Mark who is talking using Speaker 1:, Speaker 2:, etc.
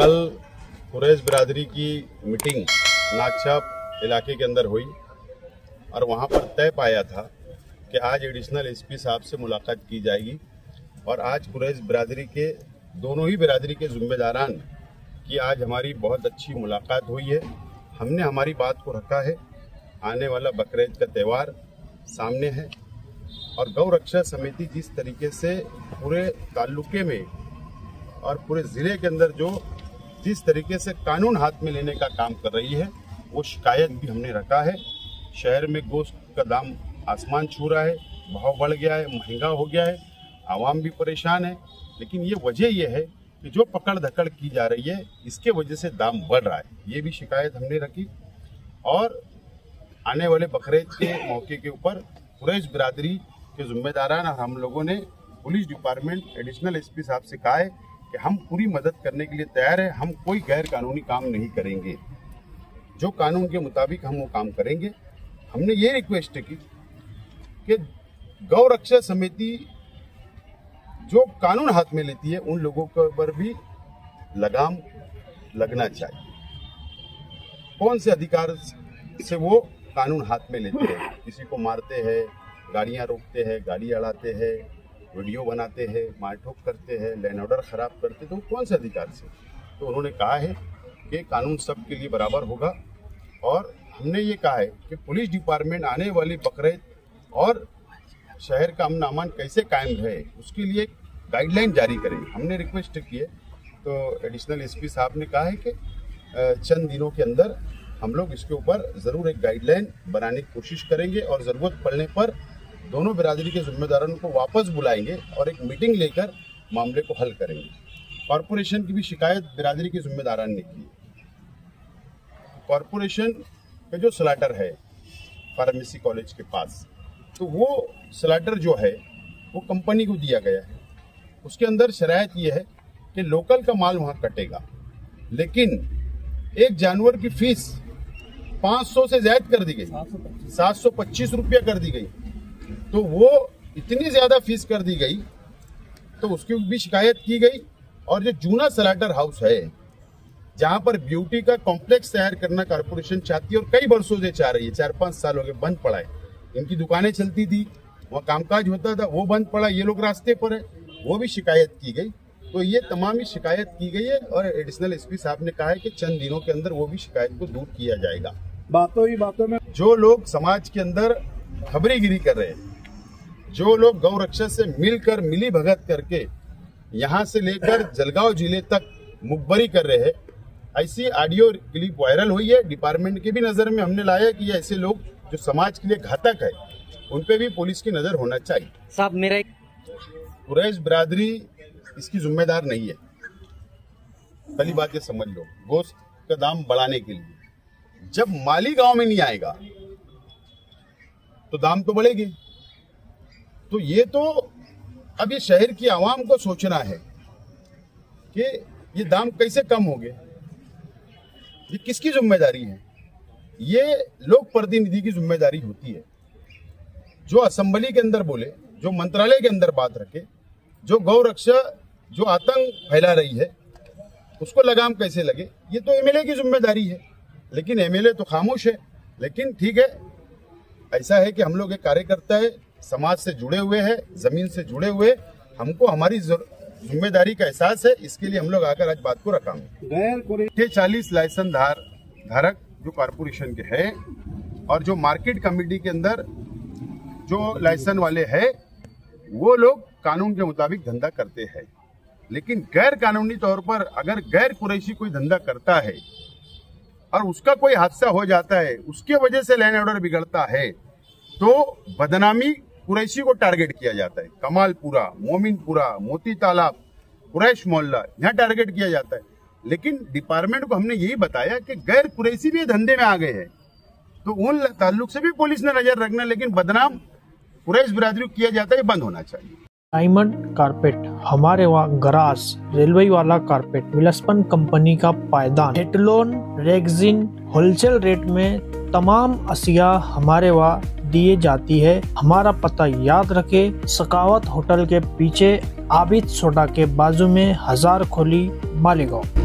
Speaker 1: कल कुरैश बिरादरी की मीटिंग नागछाप इलाके के अंदर हुई और वहाँ पर तय पाया था कि आज एडिशनल एसपी साहब से मुलाकात की जाएगी और आज कुरैश बिरादरी के दोनों ही बिरादरी के जिम्मेदारान की आज हमारी बहुत अच्छी मुलाकात हुई है। हमने हमारी बात को रखा है। आने वाला बकरीद का त्यौहार सामने है और गौ रक्षा समिति जिस तरीके से पूरे ताल्लुके में और पूरे ज़िले के अंदर जो जिस तरीके से कानून हाथ में लेने का काम कर रही है, वो शिकायत भी हमने रखा है। शहर में गोश्त का दाम आसमान छू रहा है, भाव बढ़ गया है, महंगा हो गया है, आवाम भी परेशान है। लेकिन ये वजह ये है कि जो पकड़ धकड़ की जा रही है, इसके वजह से दाम बढ़ रहा है। ये भी शिकायत हमने रखी और आने वाले बकरीद के मौके के ऊपर कुरैश बिरादरी के जिम्मेदारान और हम लोगों ने पुलिस डिपार्टमेंट एडिशनल एसपी साहब से कहा है कि हम पूरी मदद करने के लिए तैयार है। हम कोई गैर कानूनी काम नहीं करेंगे, जो कानून के मुताबिक हम वो काम करेंगे। हमने ये रिक्वेस्ट की कि गौ रक्षा समिति जो कानून हाथ में लेती है, उन लोगों के ऊपर भी लगाम लगना चाहिए। कौन से अधिकार से वो कानून हाथ में लेते हैं? किसी को मारते हैं, गाड़ियां रोकते हैं, गाड़ी अड़ाते हैं, वीडियो बनाते हैं, मारठोक करते हैं, लैंड ऑर्डर खराब करते, तो कौन से अधिकार से? तो उन्होंने कहा है कि कानून सबके लिए बराबर होगा और हमने ये कहा है कि पुलिस डिपार्टमेंट आने वाली बकरीद और शहर का अमन अमान कैसे कायम रहे, उसके लिए गाइडलाइन जारी करेंगे। हमने रिक्वेस्ट की है तो एडिशनल एसपी साहब ने कहा है कि चंद दिनों के अंदर हम लोग इसके ऊपर ज़रूर एक गाइडलाइन बनाने की कोशिश करेंगे और ज़रूरत पड़ने पर दोनों बिरादरी के जिम्मेदारों को वापस बुलाएंगे और एक मीटिंग लेकर मामले को हल करेंगे। कॉरपोरेशन की भी शिकायत बिरादरी के जिम्मेदारान ने की। कॉरपोरेशन का जो स्लाटर है फार्मेसी कॉलेज के पास, तो वो स्लाटर जो है वो कंपनी को दिया गया है। उसके अंदर शरायत ये है कि लोकल का माल वहाँ कटेगा, लेकिन एक जानवर की फीस 500 से ज्यादा कर दी गई, 725 रुपया कर दी गई। तो वो इतनी ज्यादा फीस कर दी गई तो उसकी भी शिकायत की गई। और जो जूना स्लाटर हाउस है, जहां पर ब्यूटी का कॉम्प्लेक्स तैयार करना कॉर्पोरेशन चाहती है और कई वर्षों से चाह रही है, 4-5 साल हो गए बंद पड़ा है। इनकी दुकानें चलती थी, वहाँ कामकाज होता था, वो बंद पड़ा, ये लोग रास्ते पर है, वो भी शिकायत की गई। तो ये तमाम ही शिकायत की गई है और एडिशनल एसपी साहब ने कहा है कि चंद दिनों के अंदर वो भी शिकायत को दूर किया जाएगा।
Speaker 2: बातों ही बातों में
Speaker 1: जो लोग समाज के अंदर खबरीगिरी कर रहे हैं, जो लोग गौ रक्षा से मिलकर मिली भगत करके यहाँ से लेकर जलगांव जिले तक मुखबरी कर रहे हैं, ऐसी ऑडियो क्लिप वायरल हुई है। डिपार्टमेंट की भी नजर में हमने लाया कि ये ऐसे लोग जो समाज के लिए घातक है, उन पे भी पुलिस की नजर होना चाहिए।
Speaker 3: साहब मेरा
Speaker 1: कुरैश बिरादरी इसकी जिम्मेदार नहीं है, पहली बात ये समझ लो। गोश्त का दाम बढ़ाने के लिए जब माली गांव में नहीं आएगा तो दाम तो बढ़ेगी। तो ये तो अब ये शहर की आवाम को सोचना है कि ये दाम कैसे कम हो गए, ये किसकी जिम्मेदारी है? ये लोक प्रतिनिधि की जिम्मेदारी होती है, जो असेंबली के अंदर बोले, जो मंत्रालय के अंदर बात रखे, जो गौ रक्षा जो आतंक फैला रही है उसको लगाम कैसे लगे, ये तो एमएलए की जिम्मेदारी है। लेकिन एमएलए तो खामोश है। लेकिन ठीक है, ऐसा है कि हम लोग एक कार्यकर्ता है, समाज से जुड़े हुए हैं, जमीन से जुड़े हुए, हमको हमारी जिम्मेदारी का एहसास है। इसके लिए हम लोग आकर आज बात को रखा। 40 लाइसेंस धारक जो कॉर्पोरेशन के हैं और जो मार्केट कमेटी के अंदर जो लाइसेंस वाले हैं, वो लोग कानून के मुताबिक धंधा करते हैं। लेकिन गैर कानूनी तौर पर अगर गैर कुरैशी कोई धंधा करता है और उसका कोई हादसा हो जाता है, उसके वजह से लैंड ऑर्डर बिगड़ता है, तो बदनामी कुरैशी को टारगेट किया जाता है। कमालपुरा, मोमिनपुरा, मोती तालाब, कुरैश मोहल्ला, यहाँ टारगेट किया जाता है। लेकिन डिपार्टमेंट को हमने यही बताया कि गैर कुरैशी भी धंधे में आ गए हैं, तो उन ताल्लुक से भी पुलिस ने नजर रखना। लेकिन बदनाम कुरैश बिरादरी को किया जाता है, ये बंद होना चाहिए।
Speaker 4: डायमंड कारपेट, हमारे वहाँ ग्रास रेलवे वाला कारपेट, विलस्पन कंपनी का पायदान, हेटलोन रेगजिन होलसेल रेट में तमाम अशिया हमारे वहाँ दिए जाती है। हमारा पता याद रखे, सकावत होटल के पीछे, आबिद सोडा के बाजू में, हजार खोली, मालेगांव।